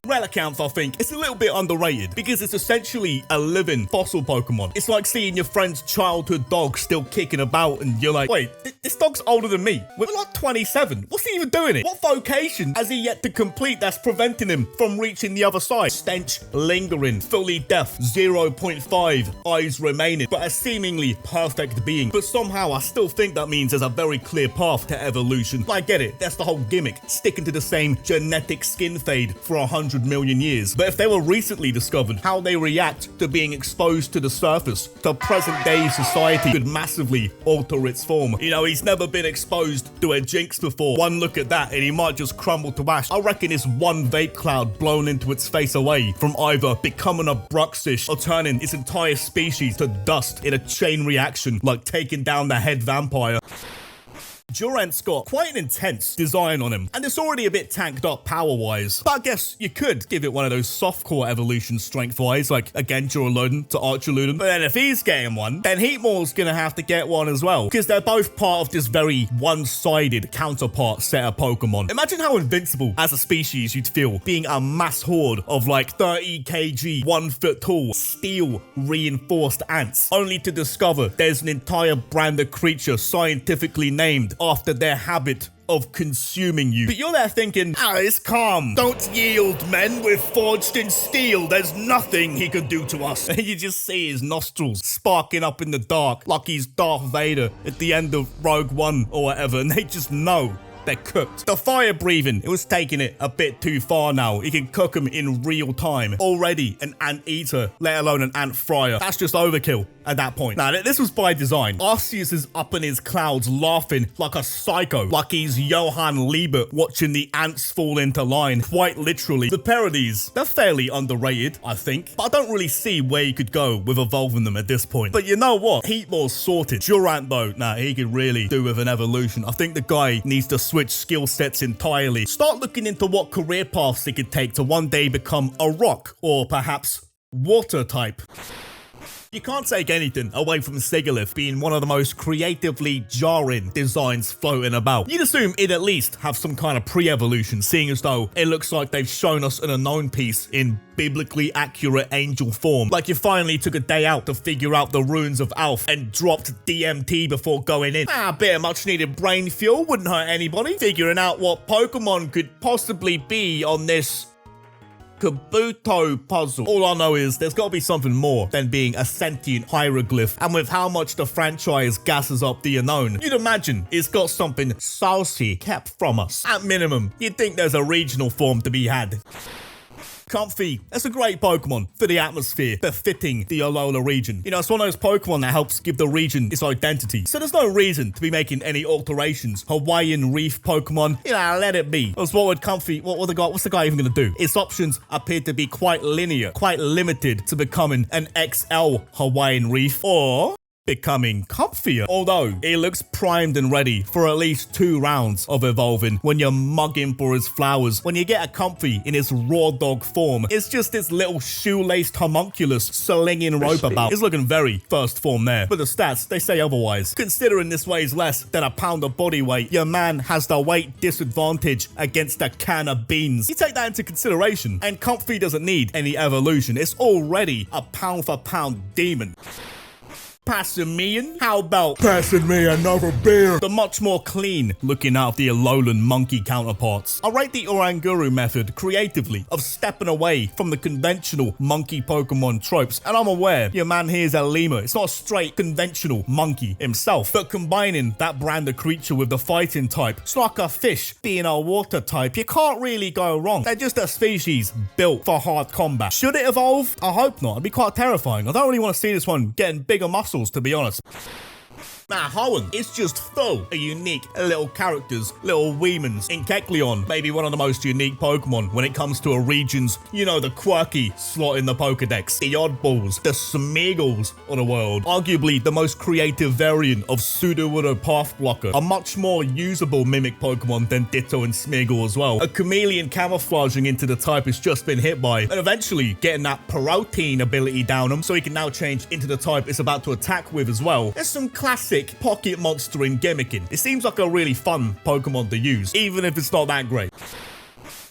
Relicanth, I think, it's a little bit underrated because it's essentially a living fossil Pokemon. It's like seeing your friend's childhood dog still kicking about and you're like, wait, this dog's older than me. We're like 27. What's he even doing it? What vocation has he yet to complete that's preventing him from reaching the other side? Stench lingering, fully deaf, 0.5 eyes remaining, but a seemingly perfect being. But somehow I still think that means there's a very clear path to evolution. I get it, that's the whole gimmick, sticking to the same genetic skin fade for 100 million years. But if they were recently discovered, how they react to being exposed to the surface, to present day society, could massively alter its form. You know, he's never been exposed to a Jinx before. One look at that and he might just crumble to ash. I reckon it's one vape cloud blown into its face away from either becoming a Bruxish or turning its entire species to dust in a chain reaction, like taking down the head vampire. Durant's got quite an intense design on him, and it's already a bit tanked up power-wise, but I guess you could give it one of those softcore evolutions strength-wise, like, again, Duraludon to Archaludon. But then if he's getting one, then Heatmore's gonna have to get one as well, because they're both part of this very one-sided counterpart set of Pokemon. Imagine how invincible as a species you'd feel being a mass horde of like 30 kg, 1 foot tall, steel reinforced ants, only to discover there's an entire brand of creature scientifically named after their habit of consuming you. But you're there thinking, it's calm. Don't yield, men. We're forged in steel. There's nothing he could do to us. And you just see his nostrils sparking up in the dark like he's Darth Vader at the end of Rogue One or whatever, and they just know they're cooked. The fire breathing, it was taking it a bit too far now. You can cook them in real time. Already an ant eater, let alone an ant fryer. That's just overkill at that point. Now, this was by design. Arceus is up in his clouds laughing like a psycho, like he's Johann Liebert watching the ants fall into line. Quite literally. The pair of these, they're fairly underrated, I think, but I don't really see where you could go with evolving them at this point. But you know what? Heatmore's sorted. Durant, though, he could really do with an evolution. I think the guy needs to switch skill sets entirely. Start looking into what career paths he could take to one day become a rock or perhaps water type. You can't take anything away from Sigilyph being one of the most creatively jarring designs floating about. You'd assume it'd at least have some kind of pre-evolution, seeing as though it looks like they've shown us an unknown piece in biblically accurate angel form. Like you finally took a day out to figure out the runes of Alph and dropped DMT before going in. A bit of much needed brain fuel wouldn't hurt anybody. Figuring out what Pokemon could possibly be on this Kabuto puzzle. All I know is there's got to be something more than being a sentient hieroglyph, and with how much the franchise gasses up the Unknown, you'd imagine it's got something saucy kept from us. At minimum, you'd think there's a regional form to be had. Comfey, that's a great Pokemon for the atmosphere, befitting the Alola region. You know, it's one of those Pokemon that helps give the region its identity. So there's no reason to be making any alterations. Hawaiian Reef Pokemon, let it be. Because what would Comfey, what's the guy even gonna do? Its options appear to be quite linear, quite limited to becoming an XL Hawaiian Reef, or becoming comfier. Although it looks primed and ready for at least 2 rounds of evolving when you're mugging for his flowers. When you get a Comfey in its raw dog form, it's just this little shoelaced homunculus slinging rope about. It's looking very first form there, but the stats, they say otherwise. Considering this weighs less than a pound of body weight, your man has the weight disadvantage against a can of beans. You take that into consideration, and Comfey doesn't need any evolution. It's already a pound for pound demon. Passing me in? How about passing me another beer? The much more clean looking out of the Alolan monkey counterparts. I rate the Oranguru method creatively of stepping away from the conventional monkey Pokemon tropes, and I'm aware your man here is a lemur. It's not a straight conventional monkey himself, but combining that brand of creature with the fighting type, it's like a fish being a water type. You can't really go wrong. They're just a species built for hard combat. Should it evolve? I hope not. It'd be quite terrifying. I don't really want to see this one getting bigger muscles, to be honest. Now, Hoenn is just full of unique little characters, little Weemans. In Kecleon, maybe one of the most unique Pokemon when it comes to a region's, you know, the quirky slot in the Pokedex, the oddballs, the Smeagol's of the world. Arguably the most creative variant of Sudowoodo Pathblocker, a much more usable Mimic Pokemon than Ditto and Smeagol as well. A chameleon camouflaging into the type it's just been hit by, and eventually getting that protein ability down him so he can now change into the type it's about to attack with as well. There's some classic pocket monstering gimmicking. It seems like a really fun Pokemon to use, even if it's not that great.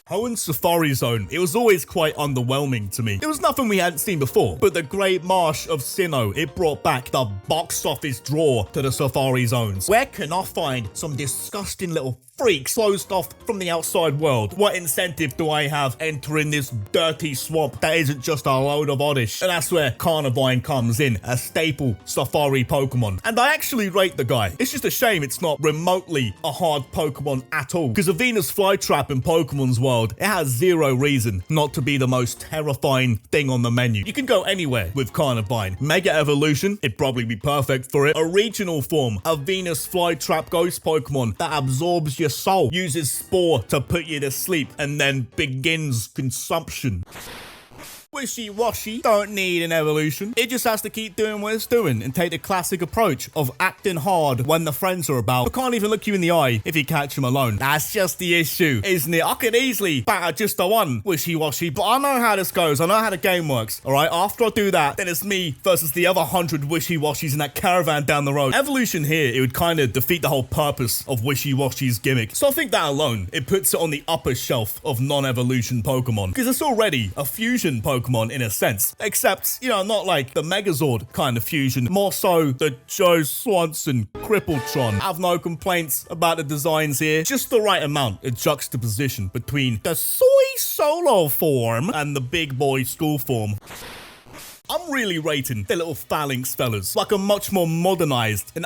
Hoenn's Safari Zone, it was always quite underwhelming to me. There was nothing we hadn't seen before, but the Great Marsh of Sinnoh, it brought back the box office draw to the Safari Zones. Where can I find some disgusting little freaks closed off from the outside world? What incentive do I have entering this dirty swamp that isn't just a load of oddish? And that's where Carnivine comes in, a staple safari Pokemon. And I actually rate the guy. It's just a shame it's not remotely a hard Pokemon at all, because a Venus Flytrap in Pokemon's world, it has zero reason not to be the most terrifying thing on the menu. You can go anywhere with Carnivine. Mega Evolution, it'd probably be perfect for it. A regional form, a Venus Flytrap ghost Pokemon that absorbs your soul, uses Spore to put you to sleep, and then begins consumption. Wishy-washy don't need an evolution. It just has to keep doing what it's doing and take the classic approach of acting hard when the friends are about, but can't even look you in the eye if you catch them alone. That's just the issue, isn't it? I could easily batter just the one Wishy-washy, but I know how this goes. I know how the game works, alright? After I do that, then it's me versus the other 100 Wishy-washies in that caravan down the road. Evolution here, it would kind of defeat the whole purpose of Wishy-washy's gimmick. So I think that alone, it puts it on the upper shelf of non-evolution Pokemon, because it's already a fusion Pokemon in a sense, except, you know, not like the Megazord kind of fusion, more so the Joe Swanson Crippletron. I have no complaints about the designs here, just the right amount of juxtaposition between the soy solo form and the big boy school form. I'm really rating the little Phalanx fellas like a much more modernized and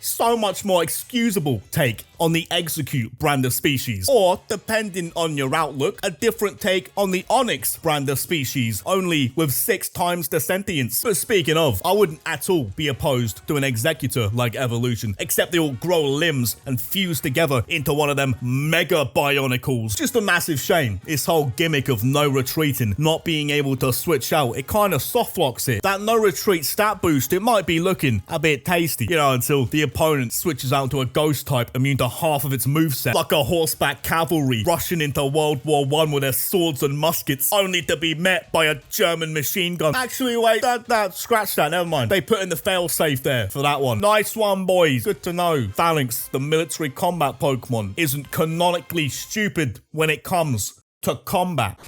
so much more excusable take on the Execute brand of species, or depending on your outlook, a different take on the Onyx brand of species, only with 6 times the sentience. But speaking of, I wouldn't at all be opposed to an Executor like Evolution, except they all grow limbs and fuse together into one of them mega bionicles. Just a massive shame, this whole gimmick of no retreating, not being able to switch out, it kind of soft locks it. That no retreat stat boost, it might be looking a bit tasty, you know, until the opponent switches out to a ghost type immune to half of its moveset, like a horseback cavalry rushing into World War I with their swords and muskets, only to be met by a German machine gun. Actually, wait, scratch that, never mind. They put in the failsafe there for that one. Nice one, boys. Good to know. Phalanx, the military combat Pokemon, isn't canonically stupid when it comes to combat.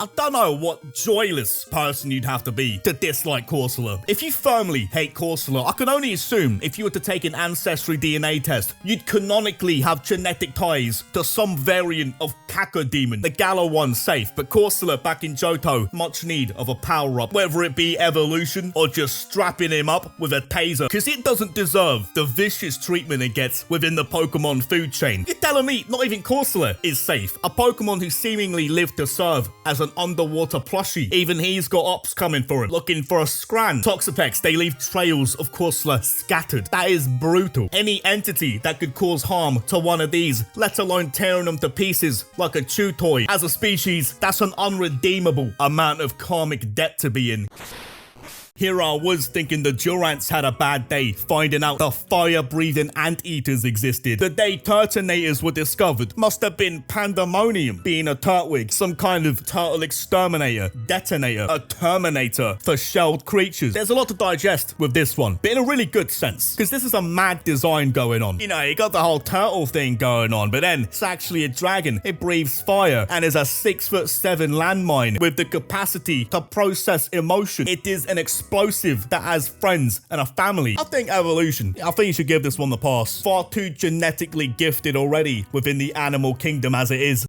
I don't know what joyless person you'd have to be to dislike Corsola. If you firmly hate Corsola, I can only assume if you were to take an ancestry DNA test, you'd canonically have genetic ties to some variant of Cacodemon. The Gallo one's safe, but Corsola back in Johto, much need of a power-up, whether it be evolution or just strapping him up with a taser, because it doesn't deserve the vicious treatment it gets within the Pokemon food chain. You're telling me not even Corsola is safe? A Pokemon who seemingly lived to serve as an underwater plushie. Even he's got ops coming for him, looking for a scran. Toxapex, they leave trails of Corsola scattered. That is brutal. Any entity that could cause harm to one of these, let alone tearing them to pieces like a chew toy. As a species, that's an unredeemable amount of karmic debt to be in. Here I was thinking the Durants had a bad day, finding out the fire-breathing anteaters existed. The day Turtonators were discovered must have been pandemonium, being a Turtwig, some kind of turtle exterminator, detonator, a terminator for shelled creatures. There's a lot to digest with this one, but in a really good sense, because this is a mad design going on. You know, you got the whole turtle thing going on, but then it's actually a dragon. It breathes fire and is a 6'7" landmine with the capacity to process emotion. It is an explosive, that has friends and a family. I think evolution, I think you should give this one the pass. Far too genetically gifted already within the animal kingdom as it is.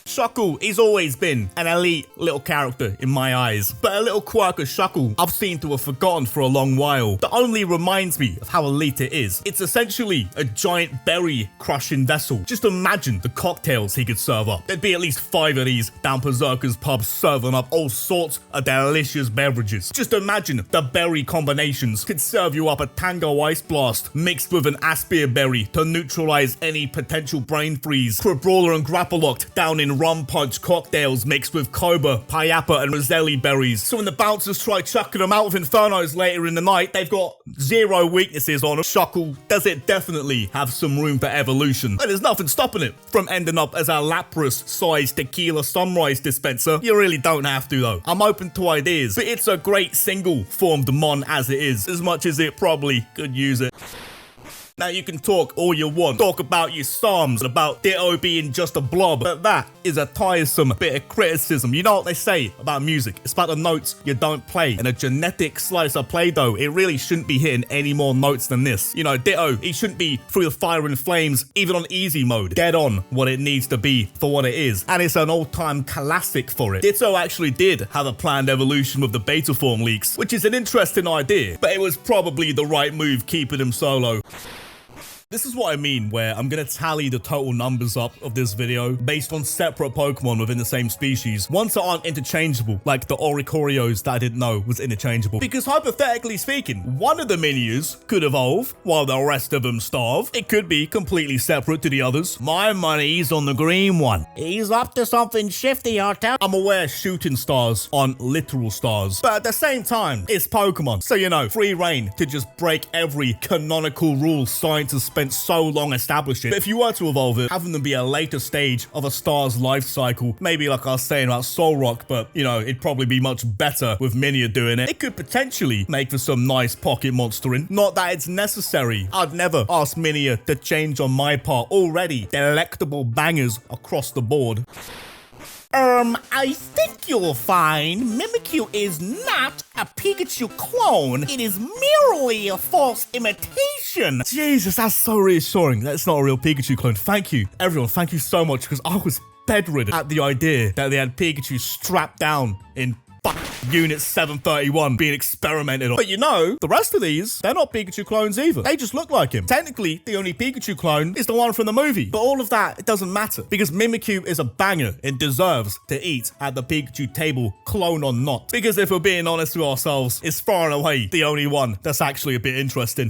Shuckle, he's always been an elite little character in my eyes, but a little quirk of Shuckle I've seemed to have forgotten for a long while that only reminds me of how elite it is. It's essentially a giant berry crushing vessel. Just imagine the cocktails he could serve up. There'd be at least 5 of these down Berserker's pub serving up all sorts of delicious beverages. Just imagine the berry combinations could serve you up a Tango Ice Blast mixed with an Aspir Berry to neutralize any potential brain freeze. For a Brawler and Grapple Locked down in Rum Punch cocktails mixed with Cobra, Payapa and Roselli berries. So when the bouncers try chucking them out with Infernos later in the night, they've got 0 weaknesses on them. Shuckle does it definitely have some room for evolution. And there's nothing stopping it from ending up as a Lapras-sized tequila sunrise dispenser. You really don't have to though. I'm open to ideas, but it's a great single-formed mon as it is, as much as it probably could use it. Now you can talk all you want, talk about your Psalms, about Ditto being just a blob, but that is a tiresome bit of criticism. You know what they say about music, it's about the notes you don't play, and a genetic slice of Play-Doh, it really shouldn't be hitting any more notes than this. You know, Ditto, he shouldn't be through the fire and flames, even on easy mode, dead on what it needs to be for what it is, and it's an all-time classic for it. Ditto actually did have a planned evolution with the beta form leaks, which is an interesting idea, but it was probably the right move keeping him solo. This is what I mean where I'm gonna tally the total numbers up of this video based on separate Pokemon within the same species, ones that aren't interchangeable, like the Oricorios that I didn't know was interchangeable. Because hypothetically speaking, one of the Minius could evolve while the rest of them starve. It could be completely separate to the others. My money's on the green one. He's up to something shifty, I tell. I'm aware shooting stars aren't literal stars, but at the same time, it's Pokemon. So you know, free reign to just break every canonical rule science has spent so long establishing. But if you were to evolve it, having them be a later stage of a star's life cycle, maybe like I was saying about Solrock, but you know, it'd probably be much better with Minia doing it. It could potentially make for some nice pocket monstering. Not that it's necessary. I'd never ask Minia to change on my part. Already delectable bangers across the board. I think you'll find Mimikyu is not a Pikachu clone. It is merely a false imitation. Jesus, that's so reassuring. That's not a real Pikachu clone. Thank you, everyone. Thank you so much, because I was bedridden at the idea that they had Pikachu strapped down in Unit 731 being experimented on. But you know, the rest of these, they're not Pikachu clones either. They just look like him. Technically, the only Pikachu clone is the one from the movie. But all of that, it doesn't matter, because Mimikyu is a banger and deserves to eat at the Pikachu table, clone or not. Because if we're being honest with ourselves, it's far and away the only one that's actually a bit interesting.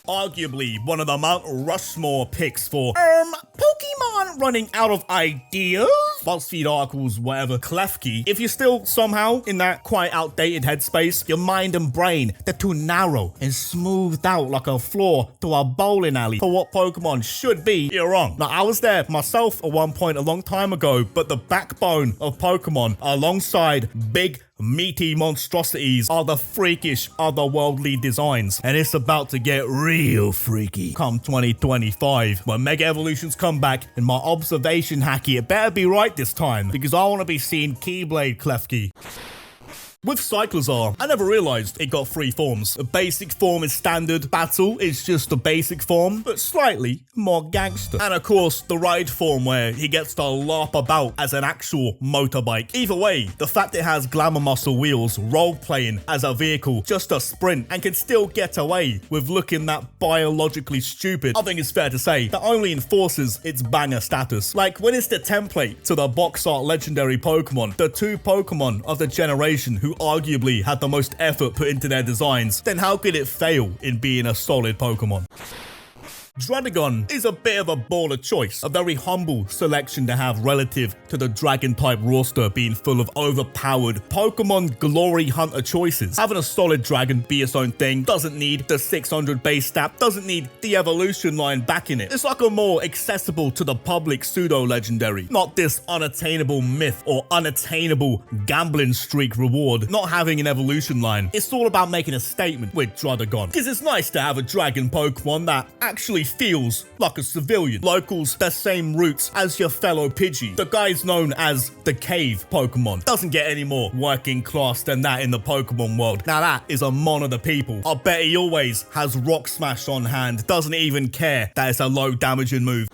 Arguably one of the Mount Rushmore picks for Pokemon running out of ideas? BuzzFeed articles, whatever. Klefki. If you're still somehow in that quite outdated headspace, your mind and brain, they're too narrow and smoothed out like a floor to a bowling alley for what Pokemon should be, you're wrong. Now, I was there myself at one point a long time ago, but the backbone of Pokemon alongside big meaty monstrosities are the freakish otherworldly designs, and it's about to get real freaky come 2025 when Mega Evolutions come back, and my observation hacky, it better be right this time, because I want to be seeing Keyblade Klefki. With Cyclizar, I never realized it got 3 forms. The basic form is standard, battle is just the basic form, but slightly more gangster. And of course, the ride form where he gets to larp about as an actual motorbike. Either way, the fact it has glamour muscle wheels, role-playing as a vehicle, just a sprint, and can still get away with looking that biologically stupid, I think it's fair to say that only enforces its banger status. Like when it's the template to the box art legendary Pokemon, the 2 Pokemon of the generation who arguably had the most effort put into their designs, then how could it fail in being a solid Pokemon? Druddigon is a bit of a baller choice, a very humble selection to have relative to the Dragon-type roster being full of overpowered Pokemon glory hunter choices. Having a solid dragon be its own thing doesn't need the 600 base stat, doesn't need the evolution line backing it. It's like a more accessible to the public pseudo-legendary, not this unattainable myth or unattainable gambling streak reward. Not having an evolution line, it's all about making a statement with Druddigon, because it's nice to have a dragon Pokemon that actually feels like a civilian. Locals the same roots as your fellow Pidgey. The guy's known as the Cave Pokemon. Doesn't get any more working class than that in the Pokemon world. Now that is a mon of the people. I bet he always has Rock Smash on hand. Doesn't even care that it's a low damaging move.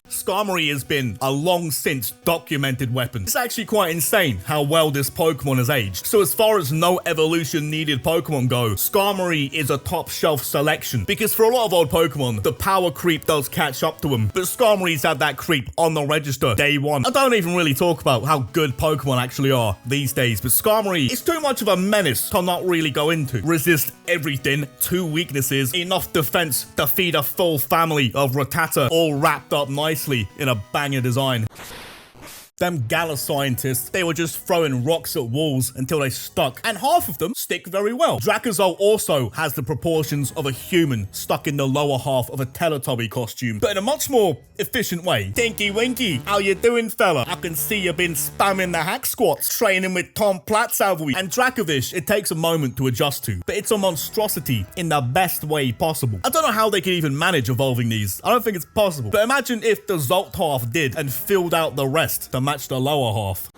Skarmory has been a long since documented weapon. It's actually quite insane how well this Pokemon has aged. So as far as no evolution needed Pokemon go, Skarmory is a top shelf selection. Because for a lot of old Pokemon, the power creep does catch up to them. But Skarmory's had that creep on the register day one. I don't even really talk about how good Pokemon actually are these days. But Skarmory is too much of a menace to not really go into. Resist everything, 2 weaknesses, enough defense to feed a full family of Rattata, all wrapped up nicely in a banger design. Them Galar scientists, they were just throwing rocks at walls until they stuck, and half of them stick very well. Dracozolt also has the proportions of a human stuck in the lower half of a Teletubby costume, but in a much more efficient way. Tinky Winky, how you doing, fella? I can see you've been spamming the hack squats, training with Tom Platz, have we? And Dracovish, it takes a moment to adjust to, but it's a monstrosity in the best way possible. I don't know how they could even manage evolving these. I don't think it's possible. But imagine if the Zolt half did and filled out the rest to match the lower half.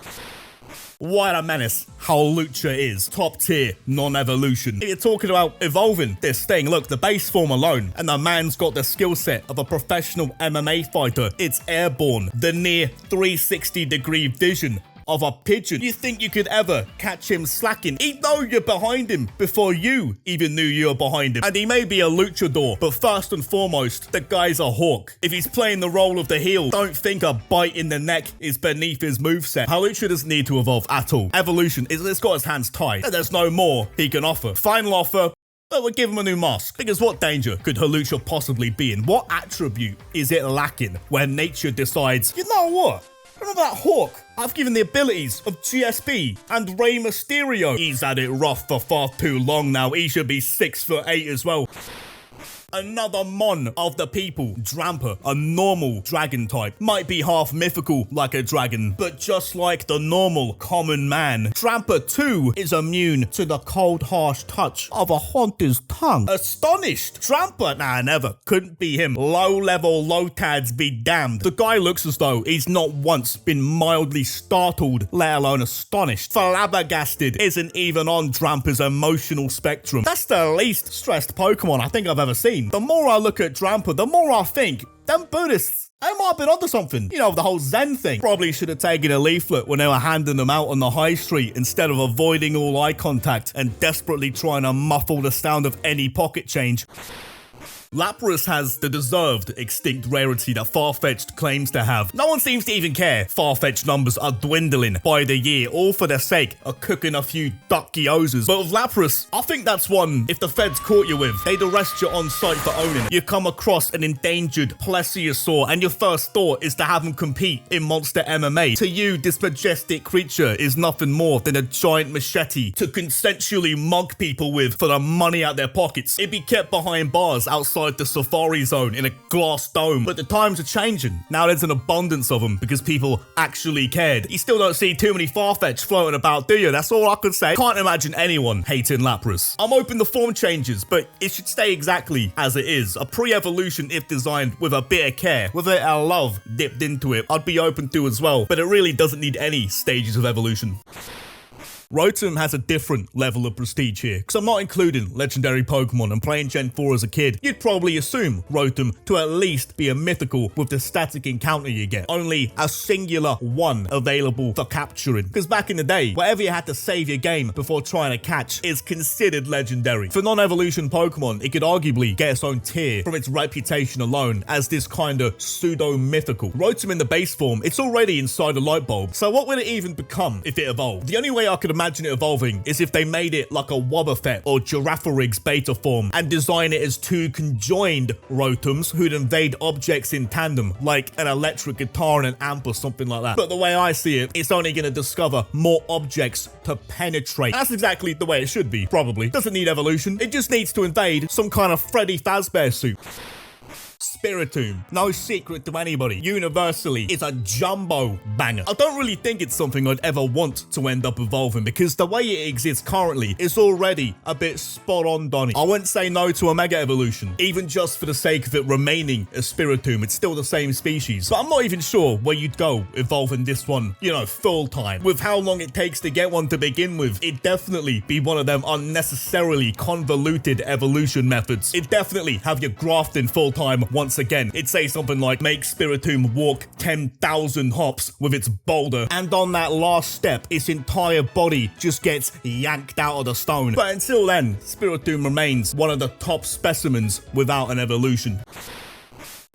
What a menace Hawlucha is. Top tier, non-evolution. If you're talking about evolving this thing, look, the base form alone, and the man's got the skill set of a professional MMA fighter. It's airborne. The near 360-degree vision of a pigeon. You think you could ever catch him slacking? He'd know you're behind him before you even knew you were behind him. And he may be a luchador, but first and foremost, the guy's a hawk. If he's playing the role of the heel, don't think a bite in the neck is beneath his moveset. Hawlucha doesn't need to evolve at all. Evolution, it's got his hands tied. There's no more he can offer. Final offer, but we'll give him a new mask. Because what danger could Hawlucha possibly be in? What attribute is it lacking when nature decides, you know what? Remember that hawk? I've given the abilities of GSP and Rey Mysterio. He's had it rough for far too long now. He should be 6'8" as well. Another mon of the people, Drampa, a normal dragon type. Might be half mythical like a dragon, but just like the normal common man, Drampa too is immune to the cold harsh touch of a haunter's tongue. Astonished, Drampa, nah, never, couldn't be him. Low level Lotads be damned. The guy looks as though he's not once been mildly startled, let alone astonished. Flabbergasted isn't even on Drampa's emotional spectrum. That's the least stressed Pokemon I think I've ever seen. The more I look at Drampa, the more I think, them Buddhists, they might have been onto something. You know, the whole Zen thing. Probably should have taken a leaflet when they were handing them out on the high street instead of avoiding all eye contact and desperately trying to muffle the sound of any pocket change. Lapras has the deserved extinct rarity that Farfetch'd claims to have. No one seems to even care. Farfetch'd numbers are dwindling by the year, all for the sake of cooking a few duck gyozas. But with Lapras, I think that's one, if the feds caught you with, they'd arrest you on sight for owning it. You come across an endangered plesiosaur and your first thought is to have him compete in Monster MMA. To you, this majestic creature is nothing more than a giant machete to consensually mug people with for the money out their pockets. It'd be kept behind bars outside the safari zone in a glass dome. But the times are changing. Now there's an abundance of them because people actually cared. You still don't see too many Farfetch floating about, do you? That's all I could say. Can't imagine anyone hating Lapras. I'm open to form changes, but it should stay exactly as it is. A pre-evolution, if designed with a bit of care, with a bit of love dipped into it, I'd be open to as well. But it really doesn't need any stages of evolution. Rotom has a different level of prestige here, because I'm not including legendary Pokemon and playing Gen 4 as a kid. You'd probably assume Rotom to at least be a mythical with the static encounter you get. Only a singular one available for capturing. Because back in the day, whatever you had to save your game before trying to catch is considered legendary. For non-evolution Pokemon, it could arguably get its own tier from its reputation alone as this kind of pseudo-mythical. Rotom in the base form, it's already inside a light bulb, so what would it even become if it evolved? The only way I could imagine it evolving is if they made it like a Wobbuffet or Girafarig's beta form and design it as two conjoined Rotoms who'd invade objects in tandem, like an electric guitar and an amp or something like that. But the way I see it, it's only going to discover more objects to penetrate. That's exactly the way it should be, probably. Doesn't need evolution, it just needs to invade some kind of Freddy Fazbear suit. Spiritomb, no secret to anybody, universally, is a jumbo banger. I don't really think it's something I'd ever want to end up evolving because the way it exists currently is already a bit spot on Donny. I wouldn't say no to a Mega Evolution, even just for the sake of it remaining a Spiritomb. It's still the same species, but I'm not even sure where you'd go evolving this one, you know, full time. With how long it takes to get one to begin with, it'd definitely be one of them unnecessarily convoluted evolution methods. It'd definitely have you grafting full time once again. It'd say something like, make Spiritomb walk 10,000 hops with its boulder, and on that last step, its entire body just gets yanked out of the stone. But until then, Spiritomb remains one of the top specimens without an evolution.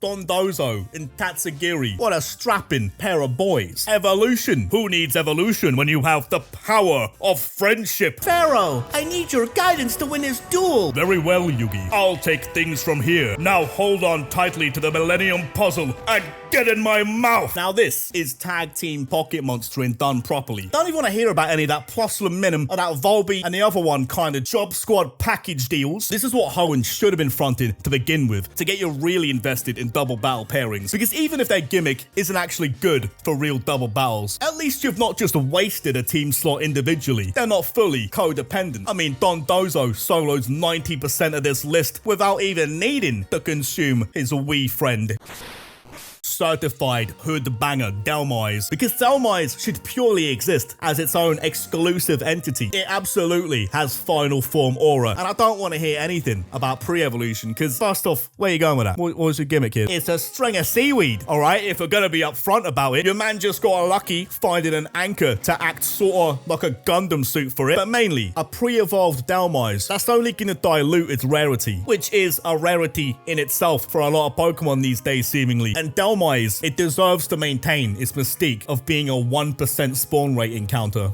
Dondozo and Tatsugiri. What a strapping pair of boys. Evolution. Who needs evolution when you have the power of friendship? Pharaoh, I need your guidance to win this duel. Very well, Yugi. I'll take things from here. Now hold on tightly to the Millennium Puzzle and get in my mouth. Now this is Tag Team Pocket Monstering done properly. Don't even want to hear about any of that Plus Minimum or that Volby and the other one kind of Job Squad package deals. This is what Hoenn should have been fronted to begin with, to get you really invested in double battle pairings. Because even if their gimmick isn't actually good for real double battles, at least you've not just wasted a team slot individually. They're not fully codependent. I mean, Dondozo solos 90% of this list without even needing to consume his wee friend. Certified hood banger Dhelmise, because Dhelmise should purely exist as its own exclusive entity. It absolutely has final form aura, and I don't want to hear anything about pre-evolution because first off, where you going with that? What was your gimmick here? It's a string of seaweed, alright? If we're gonna be upfront about it, your man just got lucky finding an anchor to act sorta like a Gundam suit for it, but mainly a pre-evolved Dhelmise that's only gonna dilute its rarity, which is a rarity in itself for a lot of Pokemon these days seemingly, and Dhelmise, it deserves to maintain its mystique of being a 1% spawn rate encounter.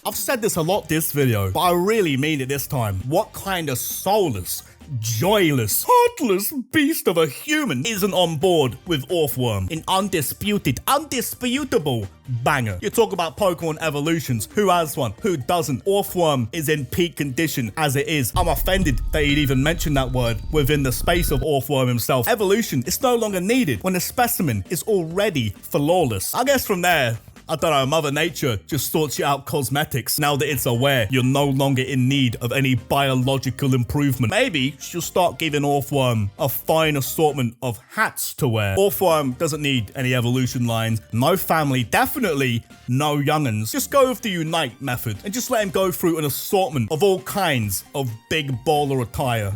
I've said this a lot this video, but I really mean it this time. What kind of soulless, joyless, heartless beast of a human isn't on board with Orthworm? An undisputed, undisputable banger. You talk about Pokemon evolutions. Who has one? Who doesn't? Orthworm is in peak condition as it is. I'm offended that he'd even mentioned that word within the space of Orthworm himself. Evolution is no longer needed when the specimen is already flawless. I guess from there, I don't know, Mother Nature just sorts you out cosmetics now that it's aware you're no longer in need of any biological improvement. Maybe she'll start giving Orthworm a fine assortment of hats to wear. Orthworm doesn't need any evolution lines, no family, definitely no young'uns. Just go with the Unite method and just let him go through an assortment of all kinds of big baller attire.